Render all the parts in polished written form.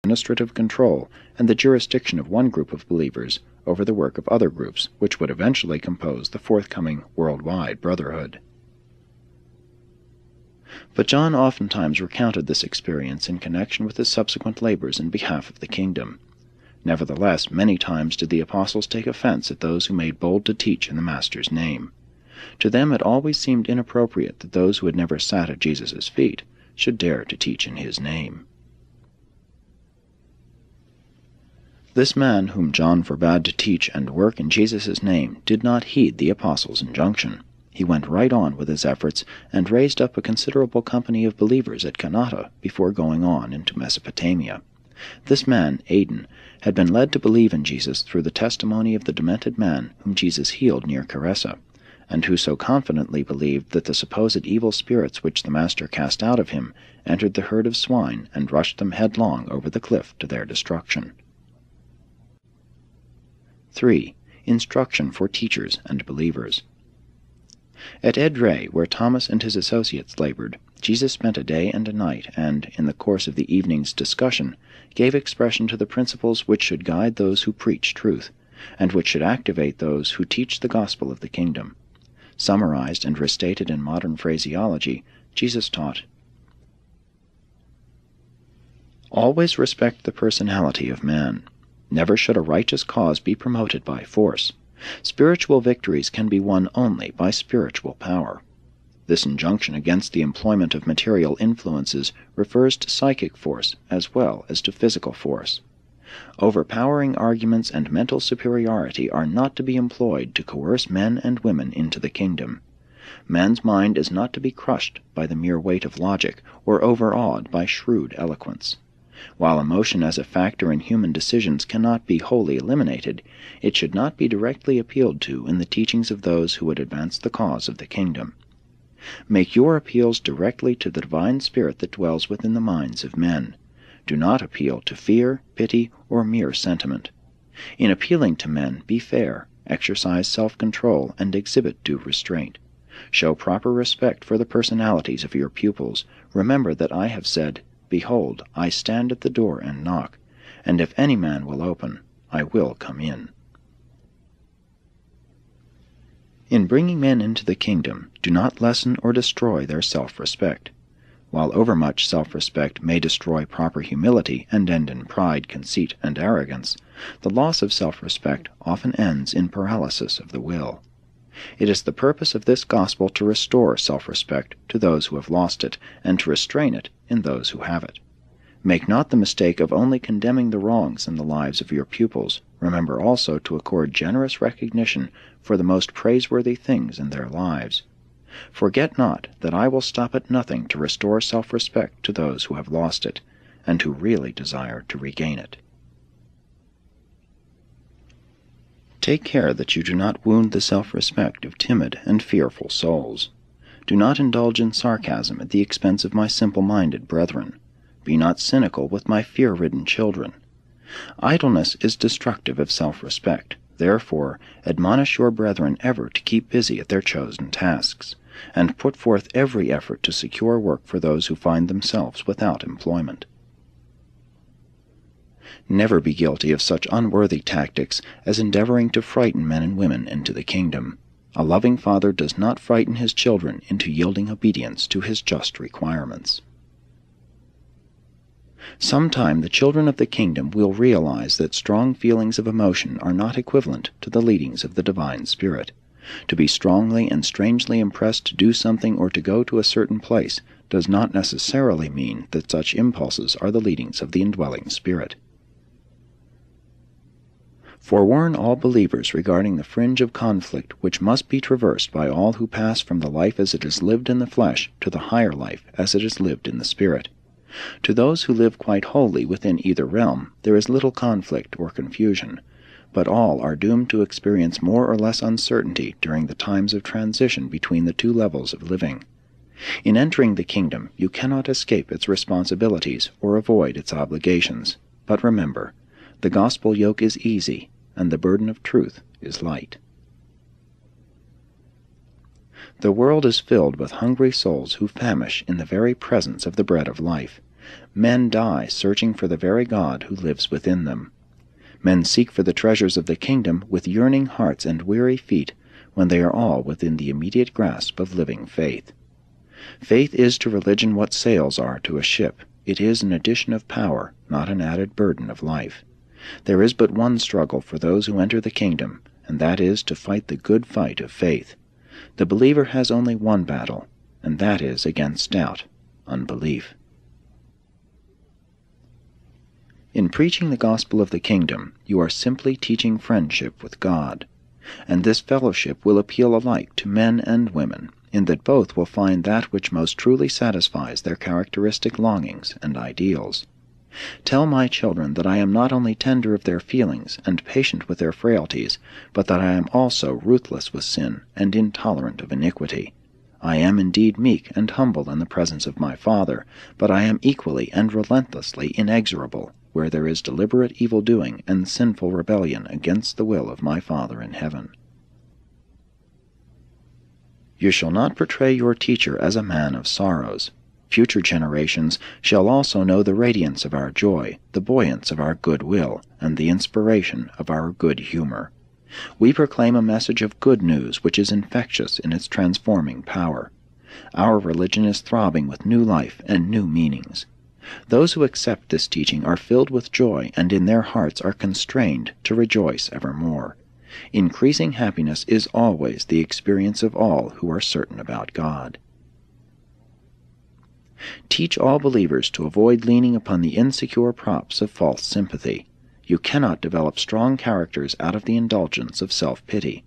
administrative control and the jurisdiction of one group of believers over the work of other groups, which would eventually compose the forthcoming worldwide brotherhood. But John oftentimes recounted this experience in connection with his subsequent labors in behalf of the kingdom. Nevertheless, many times did the apostles take offense at those who made bold to teach in the Master's name. To them it always seemed inappropriate that those who had never sat at Jesus' feet should dare to teach in his name. This man whom John forbade to teach and work in Jesus' name did not heed the apostles' injunction. He went right on with his efforts and raised up a considerable company of believers at Kanata before going on into Mesopotamia. This man, Aden, had been led to believe in Jesus through the testimony of the demented man whom Jesus healed near Caressa, and who so confidently believed that the supposed evil spirits which the Master cast out of him entered the herd of swine and rushed them headlong over the cliff to their destruction. 3. Instruction for teachers and believers. At Edrei, where Thomas and his associates labored, Jesus spent a day and a night, and, in the course of the evening's discussion, gave expression to the principles which should guide those who preach truth, and which should activate those who teach the gospel of the kingdom. Summarized and restated in modern phraseology, Jesus taught, "Always respect the personality of man. Never should a righteous cause be promoted by force. Spiritual victories can be won only by spiritual power." This injunction against the employment of material influences refers to psychic force as well as to physical force. Overpowering arguments and mental superiority are not to be employed to coerce men and women into the kingdom. Man's mind is not to be crushed by the mere weight of logic or overawed by shrewd eloquence. While emotion as a factor in human decisions cannot be wholly eliminated, it should not be directly appealed to in the teachings of those who would advance the cause of the kingdom. Make your appeals directly to the divine spirit that dwells within the minds of men. Do not appeal to fear, pity, or mere sentiment. In appealing to men, be fair, exercise self-control, and exhibit due restraint. Show proper respect for the personalities of your pupils. Remember that I have said, "Behold, I stand at the door and knock, and if any man will open, I will come in." In bringing men into the kingdom, do not lessen or destroy their self-respect. While overmuch self-respect may destroy proper humility and end in pride, conceit, and arrogance, the loss of self-respect often ends in paralysis of the will. It is the purpose of this gospel to restore self-respect to those who have lost it, and to restrain it in those who have it. Make not the mistake of only condemning the wrongs in the lives of your pupils. Remember also to accord generous recognition for the most praiseworthy things in their lives. Forget not that I will stop at nothing to restore self-respect to those who have lost it, and who really desire to regain it. Take care that you do not wound the self-respect of timid and fearful souls. Do not indulge in sarcasm at the expense of my simple-minded brethren. Be not cynical with my fear-ridden children. Idleness is destructive of self-respect. Therefore, admonish your brethren ever to keep busy at their chosen tasks, and put forth every effort to secure work for those who find themselves without employment. Never be guilty of such unworthy tactics as endeavoring to frighten men and women into the kingdom. A loving father does not frighten his children into yielding obedience to his just requirements. Sometime the children of the kingdom will realize that strong feelings of emotion are not equivalent to the leadings of the divine spirit. To be strongly and strangely impressed to do something or to go to a certain place does not necessarily mean that such impulses are the leadings of the indwelling spirit. Forewarn all believers regarding the fringe of conflict which must be traversed by all who pass from the life as it is lived in the flesh to the higher life as it is lived in the spirit. To those who live quite wholly within either realm, there is little conflict or confusion, but all are doomed to experience more or less uncertainty during the times of transition between the two levels of living. In entering the kingdom, you cannot escape its responsibilities or avoid its obligations, but remember, the gospel yoke is easy, and the burden of truth is light. The world is filled with hungry souls who famish in the very presence of the bread of life, Men die searching for the very God who lives within them. Men seek for the treasures of the kingdom with yearning hearts and weary feet, when they are all within the immediate grasp of living faith. Faith is to religion what sails are to a ship. It is an addition of power, not an added burden of life. There is but one struggle for those who enter the kingdom, and that is to fight the good fight of faith. The believer has only one battle, and that is against doubt, unbelief. In preaching the gospel of the kingdom, you are simply teaching friendship with God, and this fellowship will appeal alike to men and women, in that both will find that which most truly satisfies their characteristic longings and ideals. Tell my children that I am not only tender of their feelings and patient with their frailties, but that I am also ruthless with sin and intolerant of iniquity. I am indeed meek and humble in the presence of my Father, but I am equally and relentlessly inexorable where there is deliberate evil-doing and sinful rebellion against the will of my Father in heaven. You shall not portray your teacher as a man of sorrows. Future generations shall also know the radiance of our joy, the buoyance of our good will, and the inspiration of our good humor. We proclaim a message of good news which is infectious in its transforming power. Our religion is throbbing with new life and new meanings. Those who accept this teaching are filled with joy and in their hearts are constrained to rejoice evermore. Increasing happiness is always the experience of all who are certain about God. Teach all believers to avoid leaning upon the insecure props of false sympathy. You cannot develop strong characters out of the indulgence of self-pity.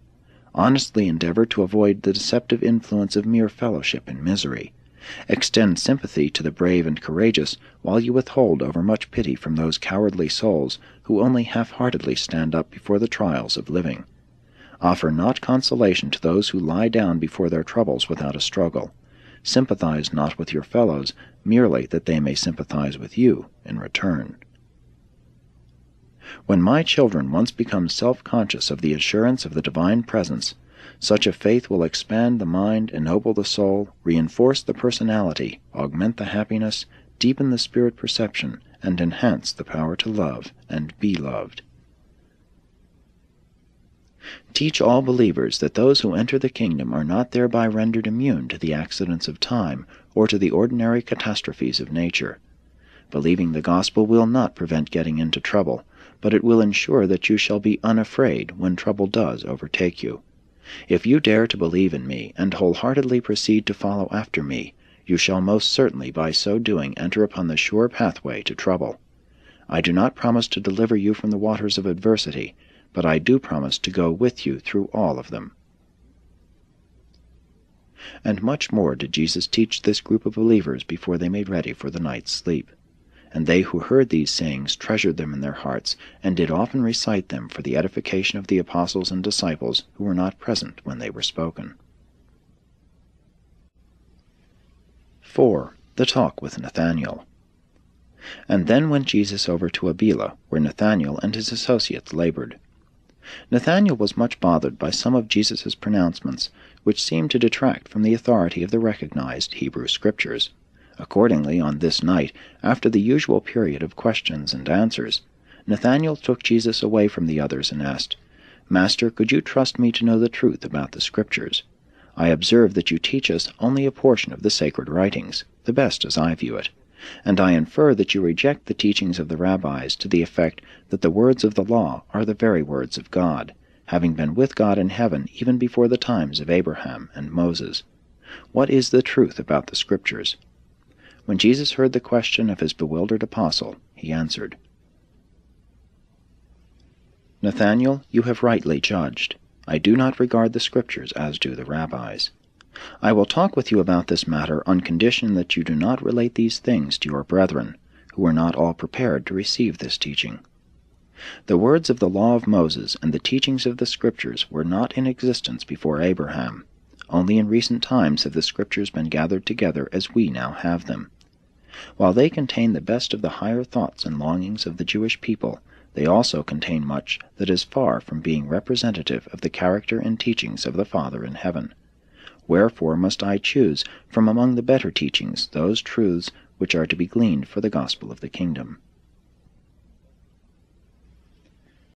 Honestly endeavor to avoid the deceptive influence of mere fellowship in misery. Extend sympathy to the brave and courageous, while you withhold overmuch pity from those cowardly souls who only half-heartedly stand up before the trials of living. Offer not consolation to those who lie down before their troubles without a struggle. Sympathize not with your fellows, merely that they may sympathize with you in return. When my children once become self-conscious of the assurance of the divine presence, such a faith will expand the mind, ennoble the soul, reinforce the personality, augment the happiness, deepen the spirit perception, and enhance the power to love and be loved. Teach all believers that those who enter the kingdom are not thereby rendered immune to the accidents of time or to the ordinary catastrophes of nature. Believing the gospel will not prevent getting into trouble, but it will ensure that you shall be unafraid when trouble does overtake you. If you dare to believe in me and wholeheartedly proceed to follow after me, you shall most certainly by so doing enter upon the sure pathway to trouble. I do not promise to deliver you from the waters of adversity, but I do promise to go with you through all of them. And much more did Jesus teach this group of believers before they made ready for the night's sleep. And they who heard these sayings treasured them in their hearts, and did often recite them for the edification of the apostles and disciples who were not present when they were spoken. 4. The talk with Nathanael. And then went Jesus over to Abila, where Nathanael and his associates labored. Nathanael was much bothered by some of Jesus' pronouncements, which seemed to detract from the authority of the recognized Hebrew Scriptures. Accordingly, on this night, after the usual period of questions and answers, Nathanael took Jesus away from the others and asked, "Master, could you trust me to know the truth about the Scriptures? I observe that you teach us only a portion of the sacred writings, the best as I view it, and I infer that you reject the teachings of the rabbis to the effect that the words of the law are the very words of God, having been with God in heaven even before the times of Abraham and Moses. What is the truth about the Scriptures?" When Jesus heard the question of his bewildered apostle, he answered, "Nathanael, you have rightly judged. I do not regard the Scriptures as do the rabbis. I will talk with you about this matter on condition that you do not relate these things to your brethren, who are not all prepared to receive this teaching. The words of the law of Moses and the teachings of the Scriptures were not in existence before Abraham. Only in recent times have the Scriptures been gathered together as we now have them. While they contain the best of the higher thoughts and longings of the Jewish people, they also contain much that is far from being representative of the character and teachings of the Father in heaven. Wherefore must I choose from among the better teachings those truths which are to be gleaned for the gospel of the kingdom.